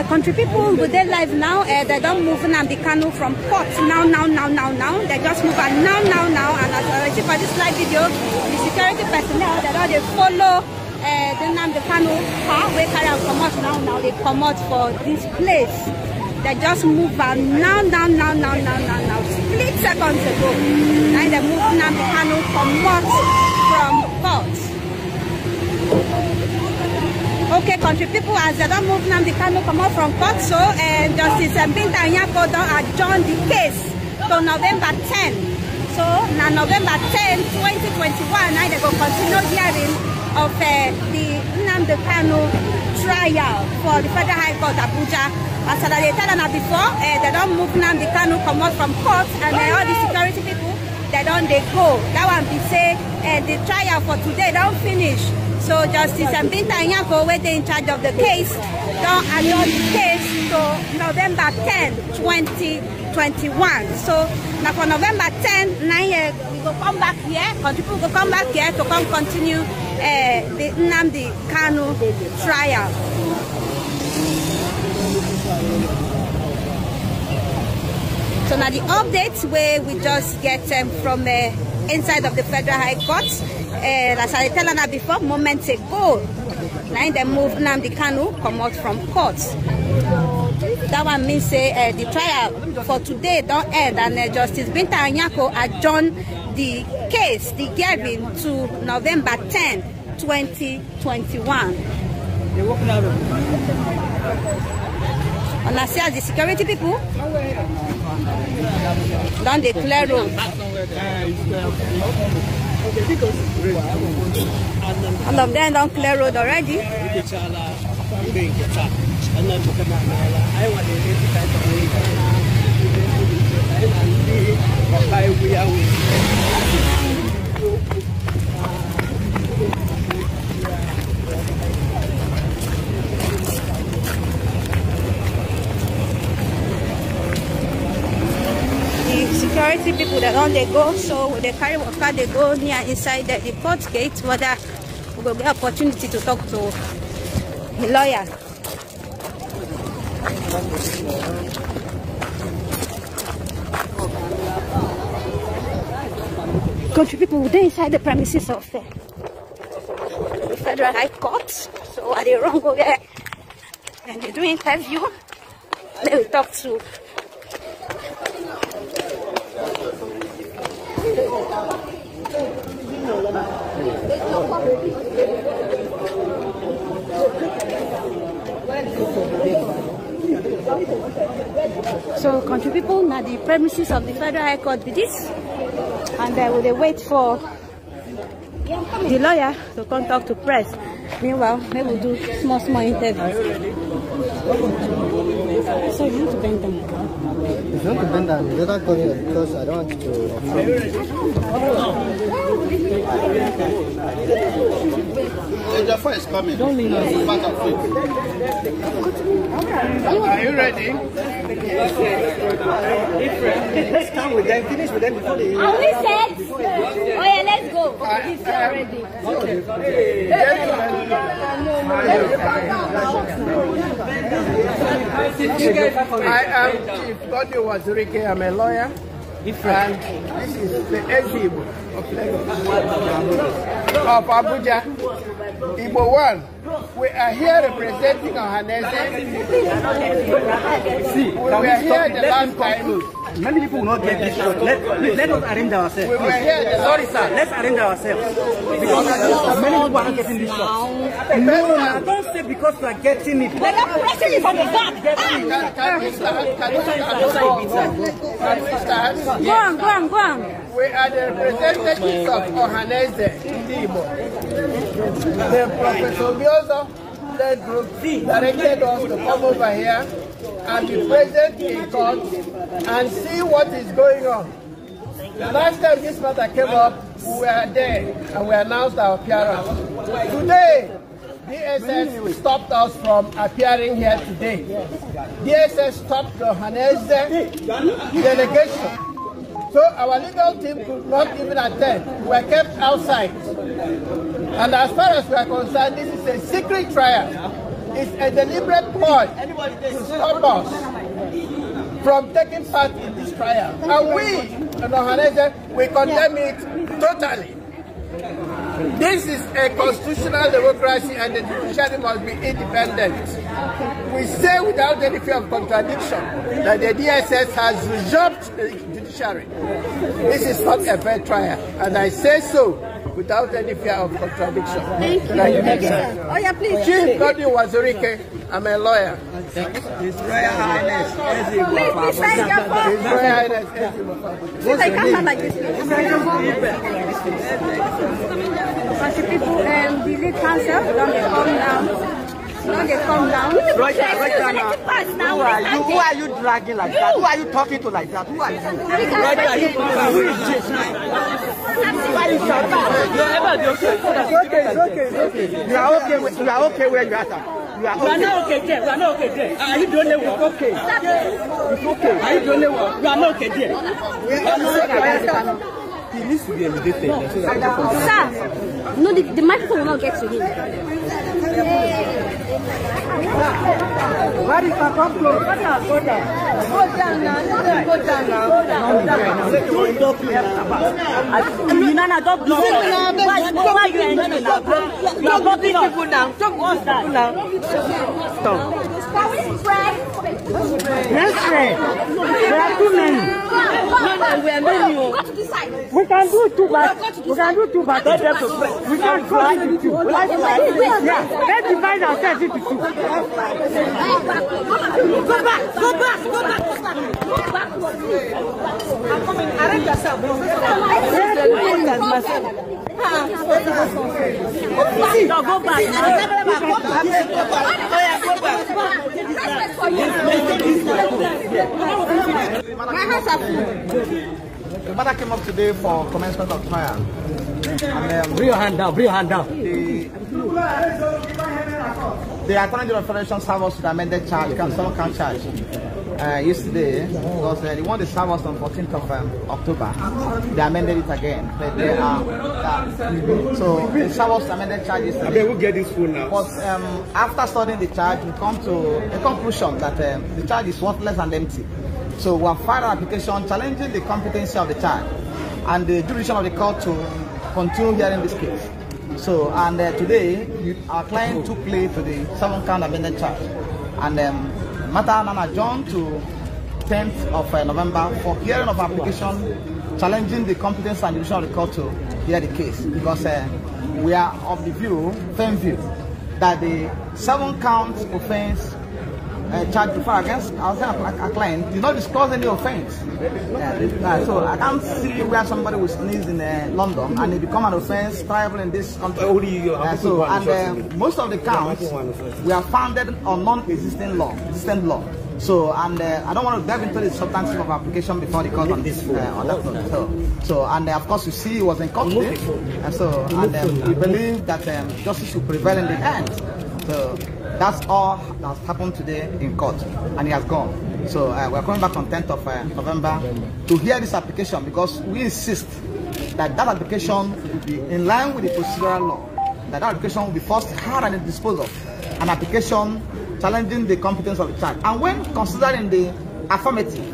Country people, good day live now. They don't move Nnamdi Kanu from court now. They just move on now. And as I see for this live video, the security personnel, they follow the Nnamdi Kanu car. We carry out come out now. They come out for this place. They just move on now. Split seconds ago. Now they move Nnamdi Kanu come out from court. Okay, country people, as they don't move Nnamdi Kanu come out from court, so Justice Binta Nyako don't adjourn the case to November 10. So now November 10, 2021, now they go continue hearing of the Nnamdi Kanu trial for the Federal High Court Abuja. As they tell them before, they don't move Nnamdi Kanu come out from court, and all the security people, they go. That one be say the trial for today don't finish. So Justice Binta Nyako, where they in charge of the case, don't adjourn the case to November 10, 2021. So now for November 10, we go come back here, people will come back here to come continue the Nnamdi Kanu trial. So now the updates where we just get from inside of the Federal High Court. As I tell you before, moments ago, now they move Nnamdi Kanu come out from court. That one means the trial for today don't end, and Justice Binta Nyako adjourn the case, the hearing, to November 10, 2021. And I see as the security people don't declare road. All of them don't clear road already. Security people that don't they go, so they carry what car they go near inside the court gate, whether we will get opportunity to talk to the lawyer. Country people were inside the premises of the Federal High Court, so are they wrong over there? And they do interview, they will talk to so country people, now the premises of the Federal High Court be this, and they wait for the lawyer to come talk to press. Meanwhile, they will do small interviews. So you need to bend down. It's not to bend down, you're not going here because I don't want you to the fire is coming. Don't lean on it. Are you ready? Let's come with them, finish with them before they... Are we set? Oh yeah, let's go. He's ready. I am Chief Godwin Wazurike. I'm a lawyer, and this is the Igbo of Abuja. Igbo 1, we are here representing Ohanese. We were here the last time. Many people will not get this shot. Let us arrange ourselves. We were here the Sorry, sir. Let's arrange ourselves. Because many people are not getting this shot. No, don't say because you are getting it. But I'm pressing it from the back. Can we start? Go on. We are the representatives of Ohanese Igbo. The Professor Biozo, the group, directed us to come over here and be present in court and see what is going on. The last time this matter came up, we were there and we announced our appearance. Today, DSS stopped us from appearing here today. DSS stopped the Ohanese delegation. So our legal team could not even attend. We were kept outside. And as far as we are concerned, this is a secret trial. It's a deliberate ploy to stop us from taking part in this trial. And we, in Ohanese, we condemn it totally. This is a constitutional democracy and the judiciary must be independent. We say without any fear of contradiction that the DSS has usurped the judiciary. This is not a fair trial, and I say so without any fear of contradiction. Thank you. Oh yeah, please. Chief Godwin Wazurike, I'm a lawyer. His Royal Highness. Please say your phone. His Royal Highness. Please, I can't sound like this. Because the people, the lead council, don't they come down? Don't they come down? Right now. Who are you dragging like that? Who are you talking to like that? Who are you? Right now, who is this? Why are you shouting? It's okay. You are okay where you are at. You are not okay there. You are not okay there. Are you the only one? Okay. It's okay. Are you the only one? You are not okay there. He needs to be elevated. Sir, no, the microphone will not get to him. Where is my come close? Go down now. Go down now. Don't why are you entering now? You are blocking people now. What's that? Stop. Let's pray. There are too many. We are many. We can do two back. We can do two back. We can go into two. Yeah. Let's divide ourselves into two. Go back. I'm coming. Arrange yourself. No, go back. My hands are full. The matter came up today for commencement of trial. And, bring your hand down. The Attorney General Federation served us with the amended charge, seven count charge, yesterday, because they want to serve us on 14th of October. They amended it again, but they are so they served us amended charge yesterday. We'll get this full now. But after studying the charge, we come to a conclusion that the charge is worthless and empty. So we have filed an application challenging the competency of the charge and the jurisdiction of the court to continue hearing this case. So, and today, our client took plea to the 7-count amended charge. And matter now adjourned to 10th of November for hearing of application challenging the competence and jurisdiction of the court to hear the case. Because we are of the firm view, that the 7-count offense charge before against our client did not disclose any offense. So I can't see where somebody will sneeze in London and it become an offense triable in this country. Most of the counts we are founded on non-existing law, So and I don't want to delve into the substantive of application before the court on this on that note. So and of course you see it was in court today, and we believe that justice will prevail in the end. So that's all that has happened today in court, and he has gone. So we're coming back on 10th of November to hear this application, because we insist that that application will be in line with the procedural law, that application will be first heard and disposed of, an application challenging the competence of the charge. And when considering the affirmative,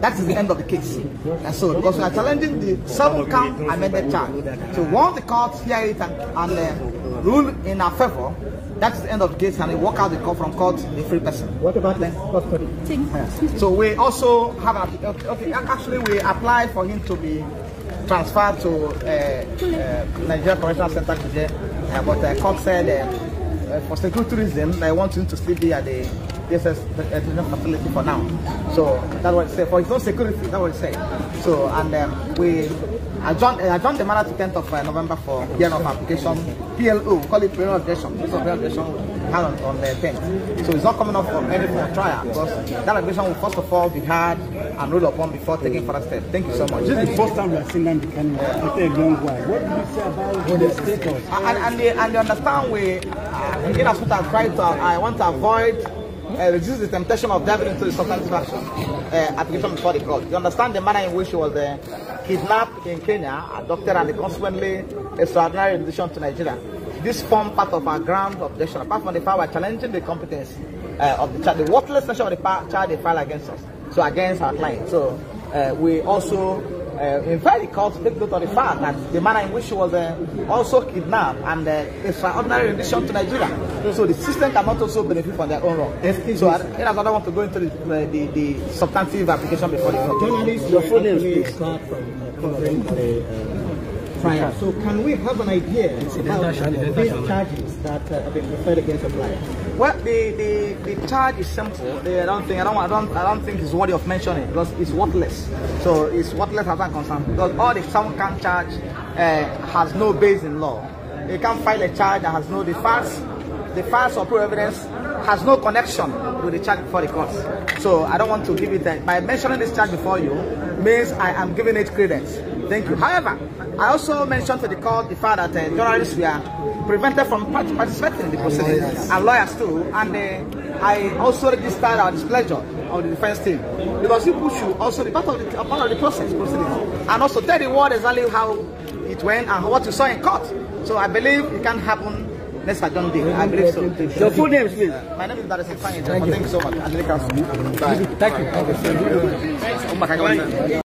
that is the end of the case. And so, because we are challenging the 7-count amended charge. So once the court hear it and rule in our favor, that's the end of the case, and they walk out the court from court a free person. What about the custody? So we also have actually we applied for him to be transferred to Nigeria Correctional Center today, but the court said for security reasons they want him to still be at the DSS facility for now. So that's what it said. For his own security, that's what it said. So and we adjourned the matter to 10th of November for hearing of application. PLO, we call it plenary objection. This objection on the 10th. So it's not coming up for any for trial, because that application will first of all be heard and ruled upon before taking further steps. Thank you so much. This is the first time we have seen Nnamdi Kanu after a long while. What do you say about the status? And they understand we, in as much as I want to avoid resist the temptation of diving into the substantive action application before the court. You understand the manner in which she was kidnapped in Kenya, adopted, and consequently extraordinary rendition to Nigeria. this form part of our ground objection. Apart from the fact we're challenging the competence of the child, the worthless nature of the child they file against us, so against our client. So we also invite the court to take note of the fact that the manner in which she was also kidnapped and extraordinary rendition to Nigeria. So the system cannot also benefit from their own wrong. So I don't want to go into the substantive application before the court. Journalists, your full name, please. Start from covering the trial. So can we have an idea about these charges that have been referred against the client? Well, the charge is simple. I don't think it's worthy of mentioning because it's worthless. So it's worthless as I'm concerned because all the some can charge has no base in law. You can't file a charge that has no the facts or proof evidence has no connection with the charge before the court. So I don't want to give it by mentioning this charge before you means I am giving it credence. Thank you. However, I also mentioned to the court the fact that journalists were prevented from participating in the proceedings, and lawyers too, and I also registered our displeasure of the defense team because people should also be part of the proceedings, and also tell the world exactly how it went and what you saw in court. So I believe it can happen next John Day. I believe so. Your full name, please. My name is Thank you so much. Thank you.